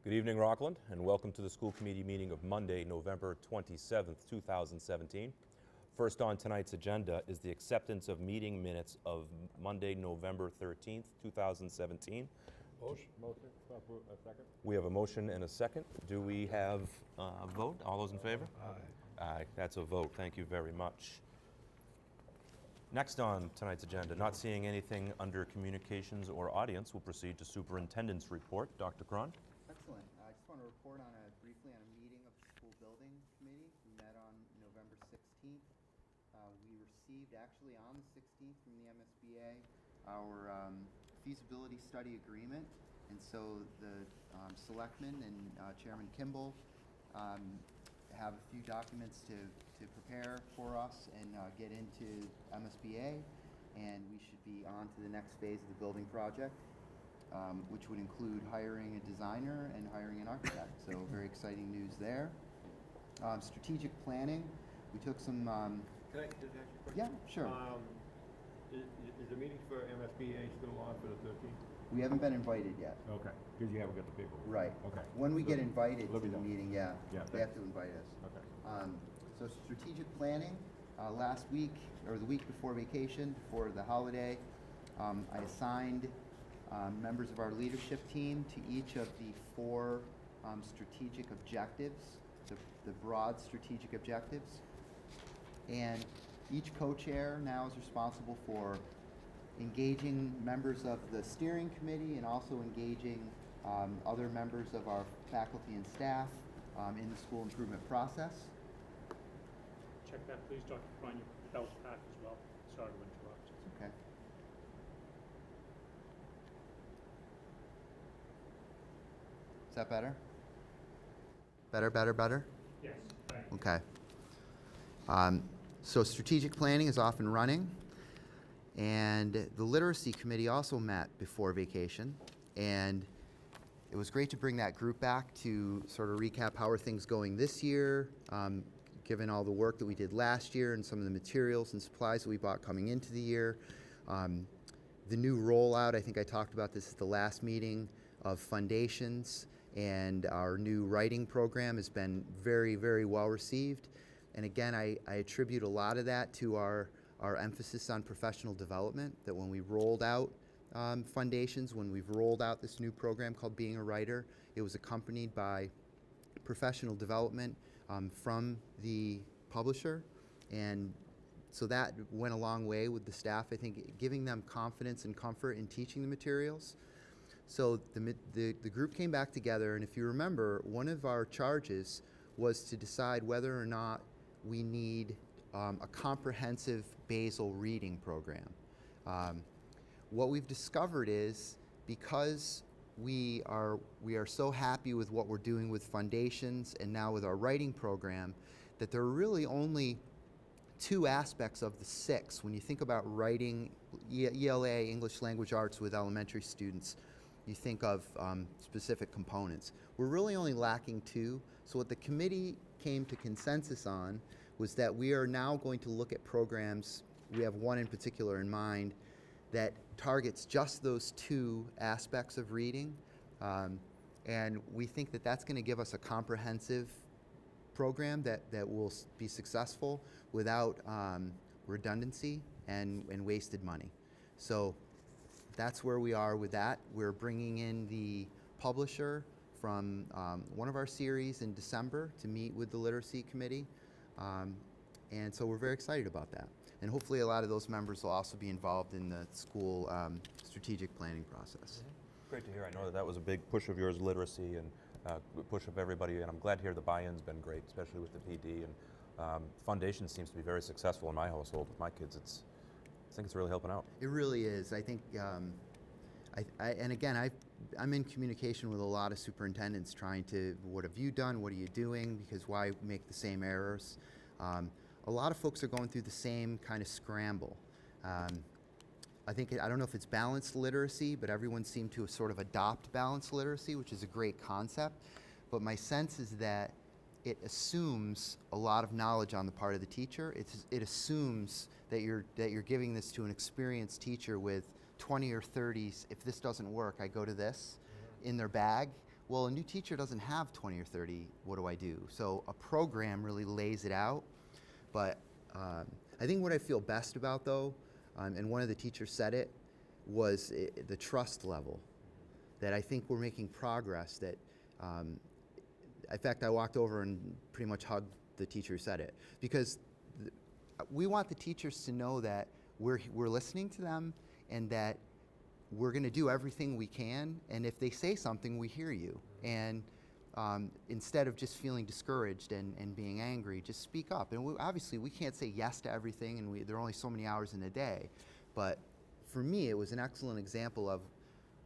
Good evening, Rockland, and welcome to the school committee meeting of Monday, November 27th, 2017. First on tonight's agenda is the acceptance of meeting minutes of Monday, November 13th, 2017. Motion to approve, a second. We have a motion and a second. Do we have a vote? All those in favor? Aye. Aye, that's a vote. Thank you very much. Next on tonight's agenda, not seeing anything under communications or audience, we'll proceed to superintendent's report. Dr. Cron? Excellent. I just want to report briefly on a meeting of the school building committee. We met on November 16th. We received actually on the 16th from the MSBA our feasibility study agreement. And so the selectmen and Chairman Kimball have a few documents to prepare for us and get into MSBA. And we should be on to the next phase of the building project. Which would include hiring a designer and hiring an architect. So very exciting news there. Strategic planning, we took some... Can I just ask you a question? Yeah, sure. Is the meeting for MSBA still on for the 13th? We haven't been invited yet. Okay, because you haven't got the paperwork. Right. Okay. When we get invited to let me the know. meeting, Yeah, they have to invite us. Okay. So strategic planning, last week, or the week before vacation, before the holiday, I assigned members of our leadership team to each of the four strategic objectives, the broad strategic objectives. And each co-chair now is responsible for engaging members of the steering committee and also engaging other members of our faculty and staff in the school improvement process. Check that, please, Dr. Cron. That was Pat as well. Sorry to interrupt. Okay. Is that better? Better? Yes, thank you. Okay. So strategic planning is off and running. And the literacy committee also met before vacation. And it was great to bring that group back to sort of recap how are things going this year, given all the work that we did last year and some of the materials and supplies that we bought coming into the year. The new rollout, I think I talked about this at the last meeting, of foundations, and our new writing program has been very, very well received. And again, I attribute a lot of that to our emphasis on professional development, that when we rolled out foundations, when we've rolled out this new program called Being a Writer, it was accompanied by professional development from the publisher. And so that went a long way with the staff, I think, giving them confidence and comfort in teaching the materials. So the group came back together, and if you remember, one of our charges was to decide whether or not we need a comprehensive basal reading program. What we've discovered is, because we are so happy with what we're doing with foundations and now with our writing program, that there are really only two aspects of the six when you think about writing ELA, English Language Arts, with elementary students. You think of specific components. We're really only lacking two. So what the committee came to consensus on was that we are now going to look at programs, we have one in particular in mind, that targets just those two aspects of reading. And we think that that's going to give us a comprehensive program that will be successful without redundancy and wasted money. So that's where we are with that. We're bringing in the publisher from one of our series in December to meet with the literacy committee. And so we're very excited about that. And hopefully a lot of those members will also be involved in the school strategic planning process. Great to hear. I know that was a big push of yours, literacy, and push of everybody, and I'm glad to hear the buy-in's been great, especially with the PD. And foundation seems to be very successful in my household with my kids. I think it's really helping out. It really is. I think, and again, I'm in communication with a lot of superintendents trying to, what have you done? What are you doing? Because why make the same errors? A lot of folks are going through the same kind of scramble. I don't know if it's balanced literacy, but everyone seemed to sort of adopt balanced literacy, which is a great concept. But my sense is that it assumes a lot of knowledge on the part of the teacher. It assumes that you're giving this to an experienced teacher with 20 or 30s. If this doesn't work, I go to this in their bag, well, a new teacher doesn't have 20 or 30, what do I do? So a program really lays it out. But I think what I feel best about, though, and one of the teachers said it, was the trust level. That I think we're making progress. That, in fact, I walked over and pretty much hugged the teacher who said it. Because we want the teachers to know that we're listening to them and that we're going to do everything we can. And if they say something, we hear you. And instead of just feeling discouraged and being angry, just speak up. And obviously, we can't say yes to everything, and there are only so many hours in a day. But for me, it was an excellent example of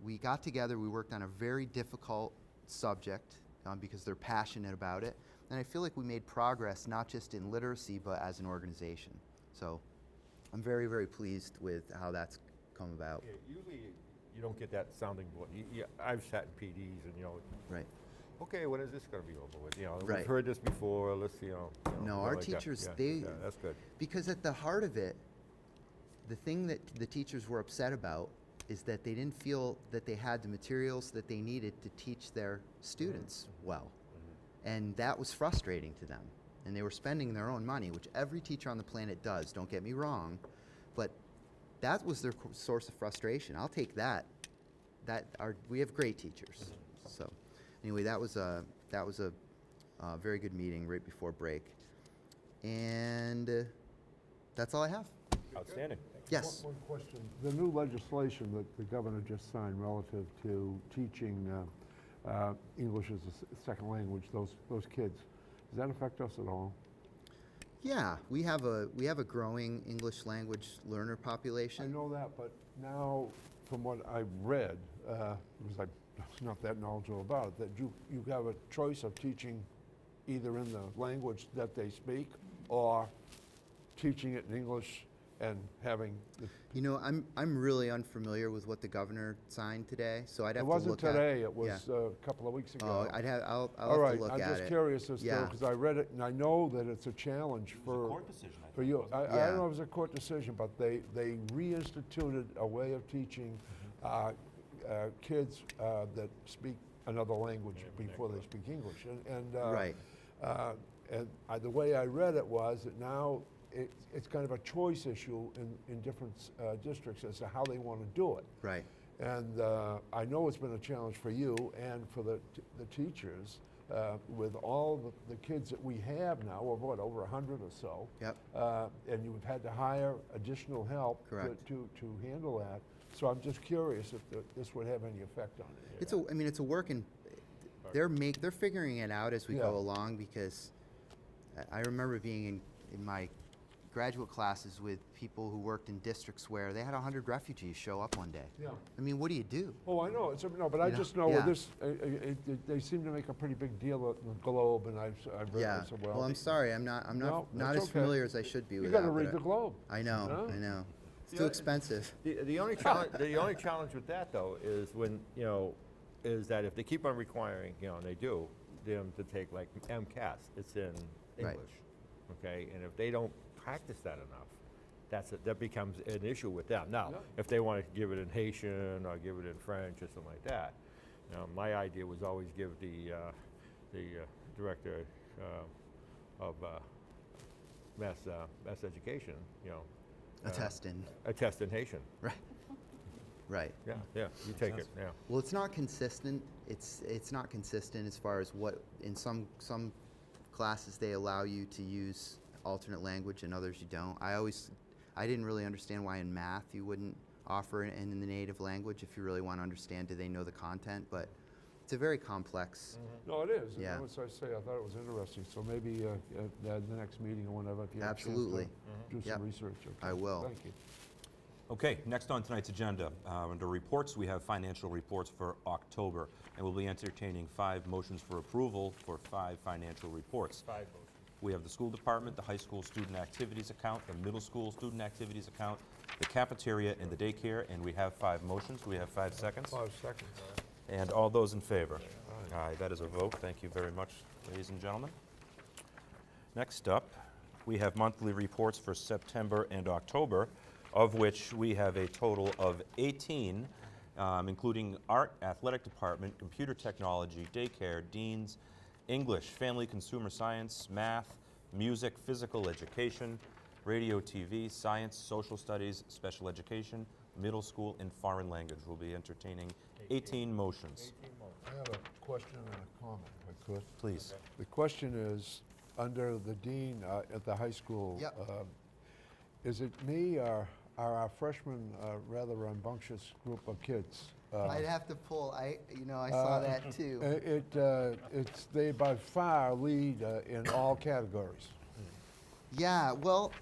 we got together, we worked on a very difficult subject because they're passionate about it. And I feel like we made progress not just in literacy, but as an organization. So I'm very, very pleased with how that's come about. Yeah, usually you don't get that sounding board. I've sat in PDs and, Right. okay, when is this going to be over with? Right. We've heard this before, let's, No, our like that. teachers, Yeah, that's good. because at the heart of it, the thing that the teachers were upset about is that they didn't feel that they had the materials that they needed to teach their students well. And that was frustrating to them. And they were spending their own money, which every teacher on the planet does, don't get me wrong. But that was their source of frustration. I'll take that. We have great teachers. So anyway, that was a very good meeting right before break. And that's all I have. Outstanding. Yes. One question. The new legislation that the governor just signed relative to teaching English as a second language, those kids, does that affect us at all? Yeah, we have a growing English language learner population. I know that, but now, from what I've read, because I'm not that knowledgeable about it, that you have a choice of teaching either in the language that they speak or teaching it in English and having the. You know, I'm really unfamiliar with what the governor signed today, so I'd have It to wasn't look at. today, it was Yeah. a couple of weeks ago. Oh, I'll All have right, to look I'm at just it. curious as to, Yeah. because I read it and I know that it's a challenge for. decision, I For you, I Yeah. don't know if it was a court decision, but they reinstituted a way of teaching kids that speak another language before they speak English. Right. And the way I read it was that now it's kind of a choice issue in different districts as to how they want to do it. Right. And I know it's been a challenge for you and for the teachers. With all the kids that we have now, or what, over 100 or so. Yep. And you've had to hire additional help Correct. to handle that. So I'm just curious if this would have any effect on it. It's a work in. They're figuring it out as we Yeah. go along, because I remember being in my graduate classes with people who worked in districts where they had 100 refugees show up one day. Yeah. I mean, what do you do? Oh, I know. No, but I You know, just know yeah. with this, they seem to make a pretty big deal of the Globe, and I've read Yeah. it so Well, I'm sorry, I'm not No, not that's as okay. familiar as I should be You with got that. to read but the Globe. I know. Yeah. I know. It's Yeah, too expensive. The only challenge with that, though, is when, is that if they keep on requiring, and they do, them to take like MCAS, it's in Right. English, okay? And if they don't practice that enough, that becomes an issue with them. Now, Yeah. if they want to give it in Haitian or give it in French or something like that, my idea was always give the director of mass education, A test in. a test in Haitian. Right. Right. Yeah, you take it, yeah. Well, it's not consistent. It's not consistent as far as what in some classes they allow you to use alternate language and others you don't. I didn't really understand why in math you wouldn't offer it in the native language if you really want to understand, do they know the content? But it's a very complex. No, it is. Yeah. And as I say, I thought it was interesting. So maybe at the next meeting or whenever, if you have a chance Absolutely. to do Yep. some research. Okay. I will. Thank you. Okay, next on tonight's agenda, under reports, we have financial reports for October, and we'll be entertaining 5 motions for approval for 5 financial reports. 5 motions. We have the school department, the high school student activities account, the middle school student activities account, the cafeteria, and the daycare, and we have 5 motions. We have 5 seconds. 5 seconds. And all those in favor? Aye, that is a vote. Thank you very much, ladies and gentlemen. Next up, we have monthly reports for September and October, of which we have a total of 18, including art, athletic department, computer technology, daycare, deans, English, family consumer science, math, music, physical education, radio, TV, science, social studies, special education, middle school, and foreign language. We'll be entertaining 18 motions. I have a question and a comment, if I could. Please. The question is, under the dean at the high school, Yep. Is it me or are our freshmen a rather rambunctious group of kids? I'd have to pull, I saw that too. They by far lead in all categories. Yeah, well,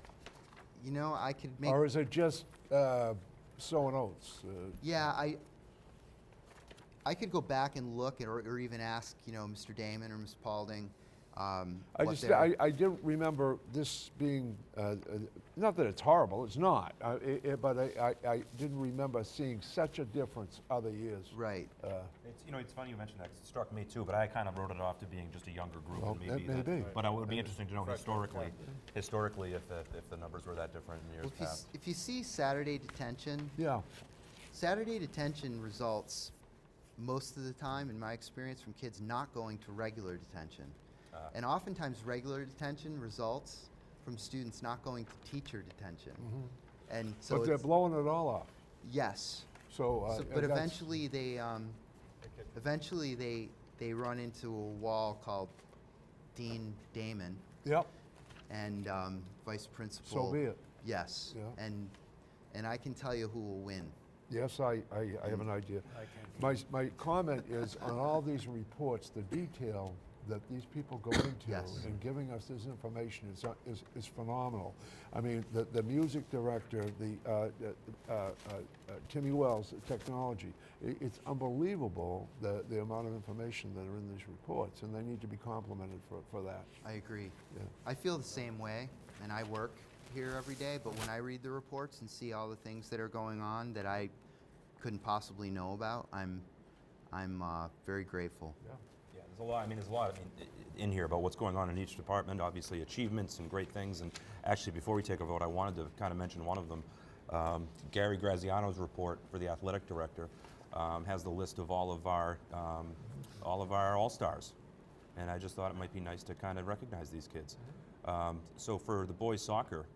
I could make, Or is it just sowing oats? yeah, I could go back and look or even ask, Mr. Damon or Ms. Paulding. I didn't remember this being, not that it's horrible, it's not, but I didn't remember seeing such a difference other years. Right. It's funny you mentioned that, 'cause it struck me too, but I kind of wrote it off to being just a younger group. Well, And that may be. But it would be interesting to know historically if the numbers were that different in years Well, past. if you see Saturday detention, Yeah, Saturday detention results most of the time, in my experience, from kids not going to regular detention. And oftentimes regular detention results from students not going to teacher detention. And so but they're it's- blowing it all off. yes. So, But that's- eventually they run into a wall called Dean Damon Yep, and Vice Principal. so be it. Yes. Yeah. And I can tell you who will win. Yes, I have an idea. My comment is, on all these reports, the detail that these people go into Yes. in giving us this information is phenomenal. I mean, the music director, Timmy Wells, technology, it's unbelievable the amount of information that are in these reports, and they need to be complimented for that. I agree. Yeah. I feel the same way, and I work here every day, but when I read the reports and see all the things that are going on that I couldn't possibly know about, I'm very grateful. Yeah. Yeah, there's a lot in here about what's going on in each department, obviously achievements and great things. And actually, before we take a vote, I wanted to kind of mention one of them. Gary Graziano's report for the athletic director has the list of all of our All-Stars. And I just thought it might be nice to kind of recognize these kids. So for the boys soccer,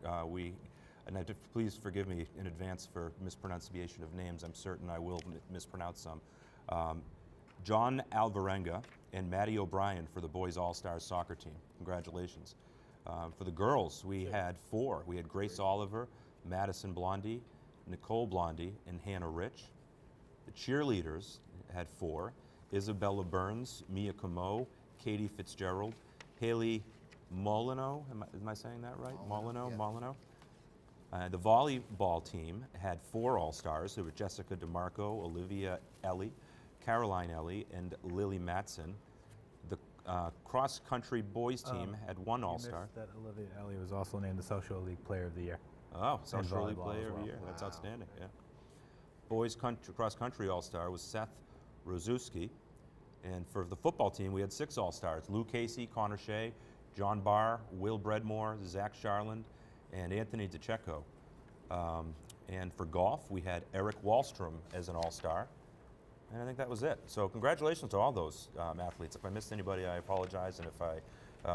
please forgive me in advance for mispronunciation of names. I'm certain I will mispronounce some. John Alvarenga and Maddie O'Brien for the boys all-stars soccer team. Congratulations. For the girls, we had 4. We had Grace Oliver, Madison Blondie, Nicole Blondie, and Hannah Rich. The cheerleaders had 4. Isabella Burns, Mia Camo, Katie Fitzgerald, Haley Molino, am I saying that right? Molino, yeah. Molino. The volleyball team had 4 all-stars. There were Jessica DeMarco, Olivia Ellie, Caroline Ellie, and Lily Matson. The cross-country boys team had 1 all-star. That Olivia Ellie was also named the Social League Player of the Year. Oh, Social League volleyball Player as of the well. Year. That's Wow. outstanding, yeah. Boys cross-country all-star was Seth Rozuski. And for the football team, we had 6 all-stars. Lou Casey, Connor Shea, John Barr, Will Bredmore, Zach Charland, and Anthony DeCecco. And for golf, we had Eric Wallstrom as an all-star. And I think that was it. So congratulations to all those athletes. If I missed anybody, I apologize. And if I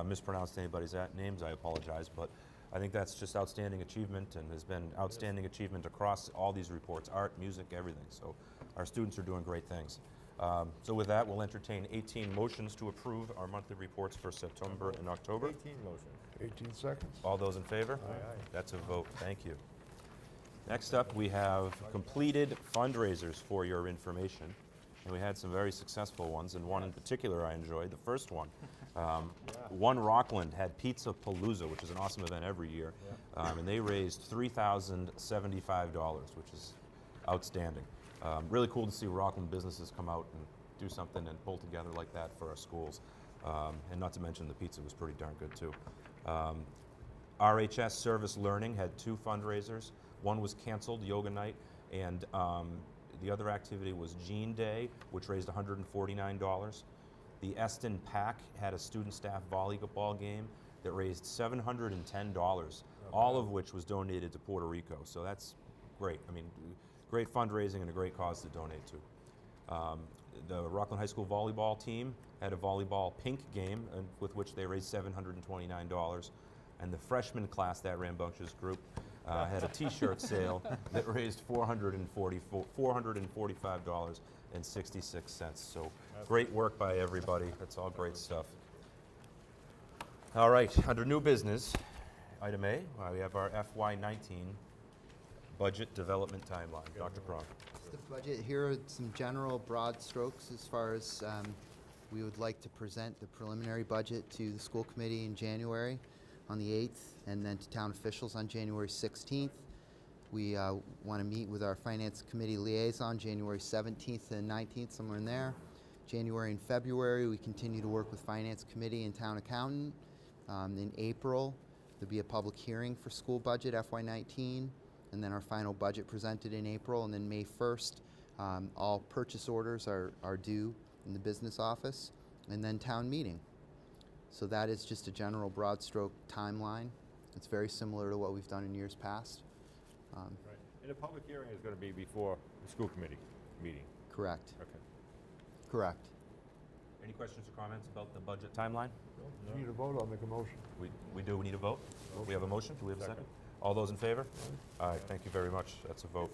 mispronounced anybody's names, I apologize. But I think that's just outstanding achievement, and has been outstanding achievement across all these reports, art, music, everything. So our students are doing great things. So with that, we'll entertain 18 motions to approve our monthly reports for September and October. 18 motions. 18 seconds. All those in favor? Aye, aye. That's a vote. Thank you. Next up, we have completed fundraisers for your information. And we had some very successful ones, and one in particular I enjoyed, the first one. One Rockland had Pizza Palooza, which is an awesome event every year. And they raised $3,075, which is outstanding. Really cool to see Rockland businesses come out and do something and pull together like that for our schools. And not to mention the pizza was pretty darn good too. RHS Service Learning had 2 fundraisers. One was canceled, Yoga Night, and the other activity was Jean Day, which raised $149. The Eston PAC had a student staff volleyball game that raised $710, all of which was donated to Puerto Rico. So that's great. I mean, Great fundraising and a great cause to donate to. The Rockland High School volleyball team had a volleyball pink game with which they raised $729. And the freshman class, that rambunctious group, had a T-shirt sale that raised $445.66. So great work by everybody. That's all great stuff. All right, under new business, item A, we have our FY19 budget development timeline. Dr. Cron. The budget, here are some general broad strokes as far as we would like to present the preliminary budget to the school committee in January on the 8th, and then to town officials on January 16th. We want to meet with our finance committee liaison January 17th and 19th, somewhere in there. January and February, we continue to work with finance committee and town accountant. In April, there'll be a public hearing for school budget FY19, and then our final budget presented in April. And then May 1st, all purchase orders are due in the business office, and then town meeting. So that is just a general broad stroke timeline. It's very similar to what we've done in years past. Right. And the public hearing is going to be before the school committee meeting. Correct. Okay. Correct. Any questions or comments about the budget timeline? If you need a vote, I'll make a motion. We do. We need a vote. We have a motion. Do we have a second? All those in favor? All right. Thank you very much. That's a vote.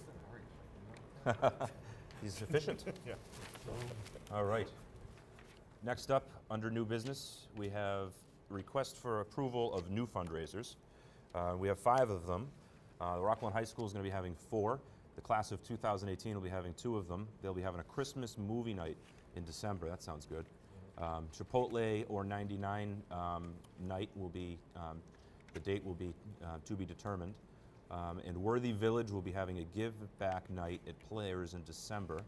He's efficient. Yeah. All right. Next up, under new business, we have request for approval of new fundraisers. We have 5 of them. The Rockland High School is going to be having 4. The class of 2018 will be having 2 of them. They'll be having a Christmas movie night in December. That sounds good. Chipotle or 99 night will be, the date will be to be determined. And Worthy Village will be having a give back night at Players in December.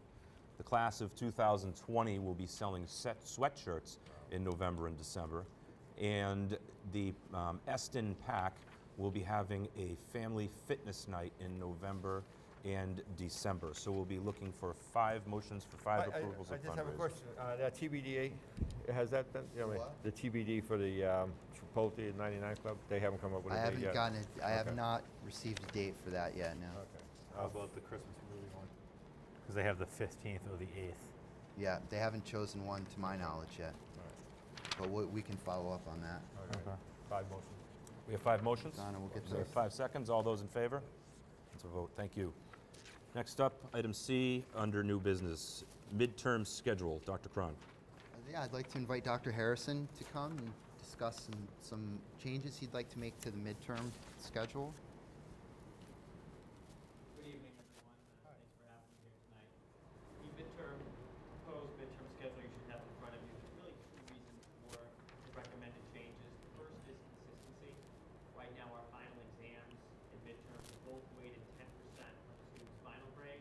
The class of 2020 will be selling sweatshirts in November and December. And the Eston Pack will be having a family fitness night in November and December. So we'll be looking for 5 motions for 5 approvals I of just have a fundraisers. question. That TBD, has that been, What? the TBD for the Chipotle 99 Club, they haven't come up with a I date haven't yet? gotten it. I have Okay. not received a date for that yet. No. Okay. How about the Christmas movie one? Because they have the 15th or the 8th. Yeah, they haven't chosen one to my knowledge yet. But we can follow up on that. Okay. 5 motions. We have 5 motions. Donna, we'll get Is there those. 5 seconds? All those in favor? That's a vote. Thank you. Next up, item C, under new business, midterm schedule. Dr. Cron. Yeah, I'd like to invite Dr. Harrison to come and discuss some changes he'd like to make to the midterm schedule. Good evening, everyone. Thanks for having me here tonight. The proposed midterm schedule you should have in front of you. There's really 2 reasons for the recommended changes. The first is consistency. Right now, our final exams and midterms are both weighted 10% of the student's final grade,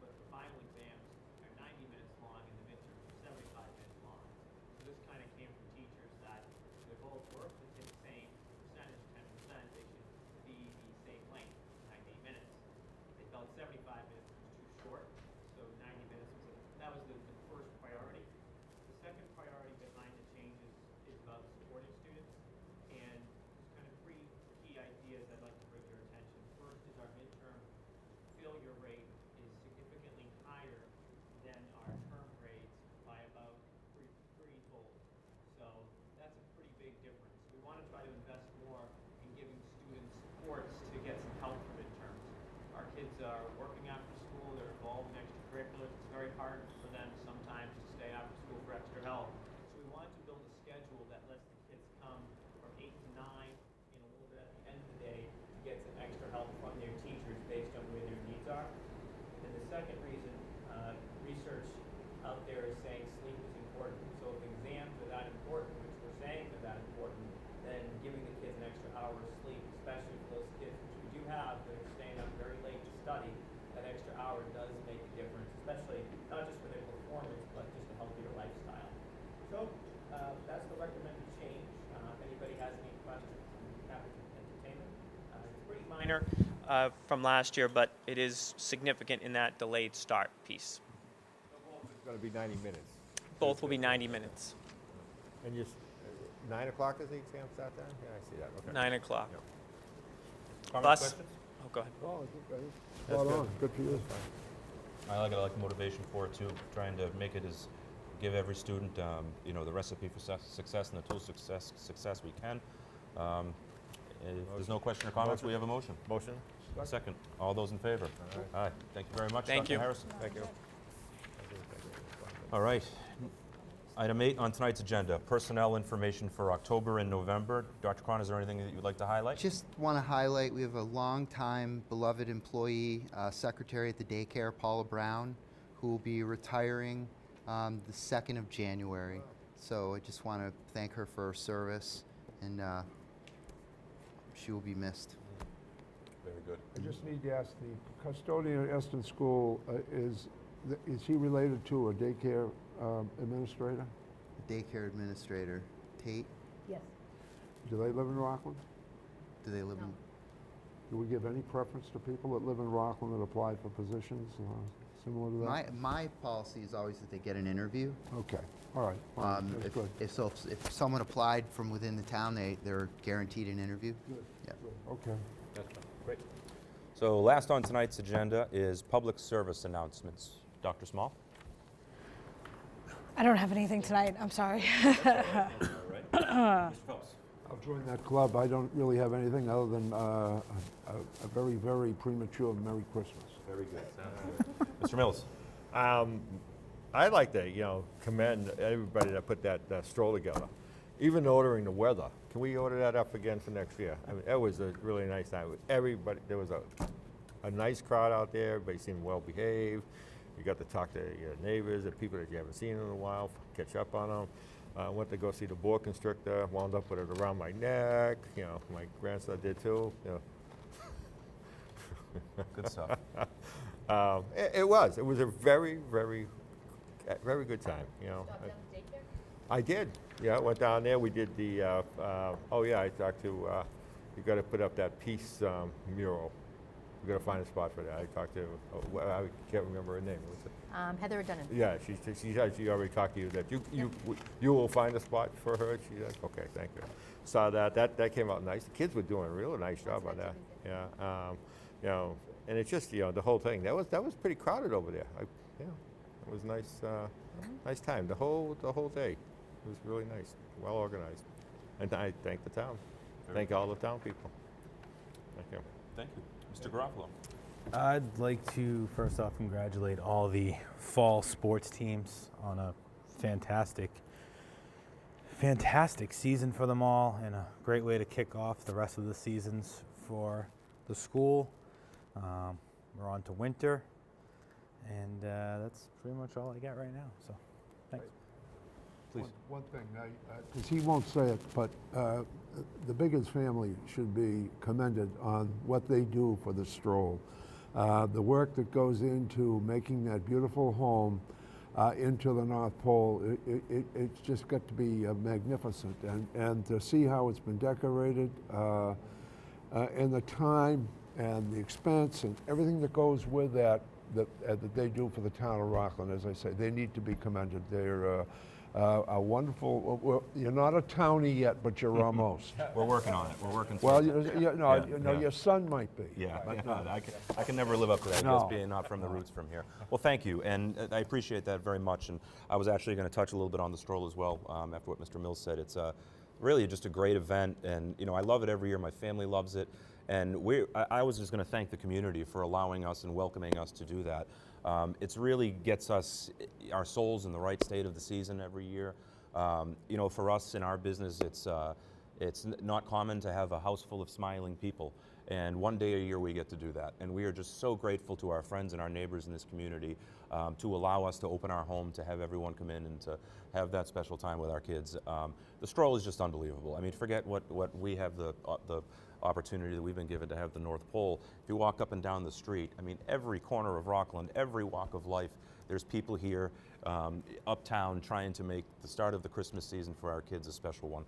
but the final exams are 90 minutes long and the midterms are 75 minutes long. So this kind of came from teachers that they're both worth the same percentage, 10%, they should be the same length, 90 minutes. They felt 75 minutes was too short, so 90 minutes that was the first priority. The second priority behind the changes is about supporting students, and there's kind of 3 key ideas I'd like to bring to your attention. First is our midterm failure rate is significantly higher than our term grades by about threefold. So that's a pretty big difference. We want to try to invest more in giving students supports to get some help for midterms. Our kids are working after school, they're involved in extracurriculars. It's very hard for them sometimes to stay after school for extra help. So we wanted to build a schedule that lets the kids come from 8 to 9 and a little bit at the end of the day to get some extra help from their teachers based on where their needs are. And the second reason, research out there is saying sleep is important. So if exams are that important, which we're saying are that important, then giving the kids an extra hour of sleep, especially for those kids, which we do have, that are staying up very late to study, that extra hour does make a difference, especially not just for their performance, but just a healthier lifestyle. So that's the recommended change. If anybody has any questions, I'm happy to entertain them. It's pretty minor from last year, but it is significant in that delayed start piece. It's going to be 90 minutes. Both will be 90 minutes, And 9 o'clock is the exam start time? Yeah, I see that. Okay. 9 o'clock. Yep. Comments, Bus. questions? Oh, go ahead. Oh, I think That's spot good. on. Good for you. I like motivation for it too, trying to make it as, give every student, you know, the recipe for success and the tools of success we can. If there's no question or comments, we have a motion. Motion? Second. All those in favor? Aye. Thank you very much, Thank Dr. you. Harrison. Thank you. All right. Item 8 on tonight's agenda, personnel information for October and November. Dr. Cron, is there anything that you would like to highlight? Just want to highlight, we have a long-time beloved employee, secretary at the daycare, Paula Brown, who will be retiring the 2nd of January. So I just want to thank her for her service, and she will be missed. Very good. I just need to ask, the custodian at Eston School, is he related to a daycare administrator? The daycare administrator, Tate, Yes. Do they live in Rockland? do they live in? Do we give any preference to people that live in Rockland that apply for positions similar to that? My policy is always that they get an interview. Okay, all right, fine, that's good. If someone applied from within the town, they're guaranteed an interview. Good, Yeah. good, okay. That's fine. Great. So last on tonight's agenda is public service announcements. Dr. Small? I don't have anything tonight. I'm sorry. All right. Mr. Phelps? I'll join that club. I don't really have anything other than a very, very premature Merry Christmas. Very good. Mr. Mills? I'd like to, commend everybody that put that stroll together. Even ordering the weather. Can we order that up again for next year? I mean, it was a really nice time. Everybody, there was a nice crowd out there. Everybody seemed well behaved. You got to talk to your neighbors and people that you haven't seen in a while, catch up on them. Went to go see the boa constrictor, wound up with it around my neck. My grandson did too. Good stuff. It was a very, very, very good time. I did. Yeah, I went down there. We did the. I talked to. You got to put up that peace mural. We got to find a spot for that. I talked to. I can't remember her name. What's it? Heather Dunnan. Yeah, she said she already talked to you that you will find a spot for her. She said, okay, thank you. Saw that came out nice. The kids were doing a real nice job on that. Yeah, and it's just the whole thing. That was pretty crowded over there. It was nice, nice time. The whole day. It was really nice, well organized, and I thank the town. Thank all the town people. Thank you. Thank you. Mr. Garofalo? I'd like to first off congratulate all the fall sports teams on a fantastic season for them all, and a great way to kick off the rest of the seasons for the school. We're on to winter, and that's pretty much all I got right now. So, thanks. Please. One thing, because he won't say it, but the Biggins family should be commended on what they do for the stroll. The work that goes into making that beautiful home into the North Pole, it's just got to be magnificent. And to see how it's been decorated, and the time and the expense and everything that goes with that they do for the town of Rockland, as I say, they need to be commended. They're a wonderful. You're not a townie yet, but you're almost. We're working on it. We're working. Well, Yeah. your son might be. Yeah, but no. I can never live up to that, No. just being not from the roots from here. Well, thank you, and I appreciate that very much. And I was actually going to touch a little bit on the stroll as well after what Mr. Mills said. It's really just a great event, and I love it every year. My family loves it, and I was just going to thank the community for allowing us and welcoming us to do that. It really gets us, our souls in the right state of the season every year. For us in our business, it's not common to have a house full of smiling people. And one day a year we get to do that. And we are just so grateful to our friends and our neighbors in this community to allow us to open our home, to have everyone come in and to have that special time with our kids. The stroll is just unbelievable. I mean, forget what we have the opportunity that we've been given to have the North Pole. If you walk up and down the street, I mean, every corner of Rockland, every walk of life, there's people here uptown trying to make the start of the Christmas season for our kids a special one.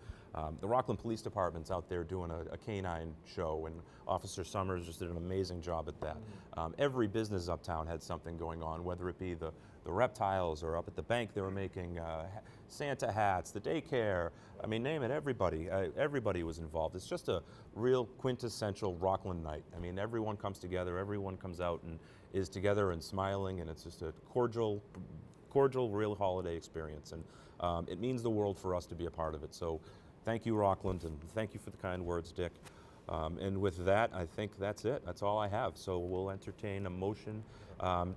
The Rockland Police Department's out there doing a canine show, and Officer Summers just did an amazing job at that. Every business uptown had something going on, whether it be the reptiles, or up at the bank they were making Santa hats, the daycare. I mean, name it, everybody was involved. It's just a real quintessential Rockland night. I mean, everyone comes together, everyone comes out, and is together and smiling, and it's just a cordial, real holiday experience. And it means the world for us to be a part of it. So thank you, Rockland, and thank you for the kind words, Dick. And with that, I think that's it. That's all I have. So we'll entertain a motion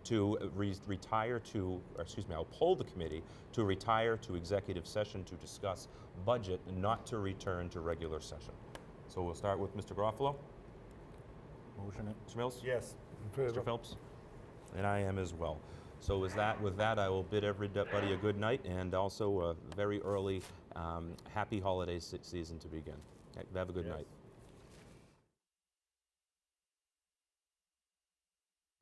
to retire to, or excuse me, I'll poll the committee to retire to executive session to discuss budget, not to return to regular session. So we'll start with Mr. Garofalo. Motion it. Mr. Mills? Yes. In Mr. favor. Phelps? And I am as well. So with that, I will bid everybody a good night and also a very early happy holiday season to begin. Have a good Yes. night.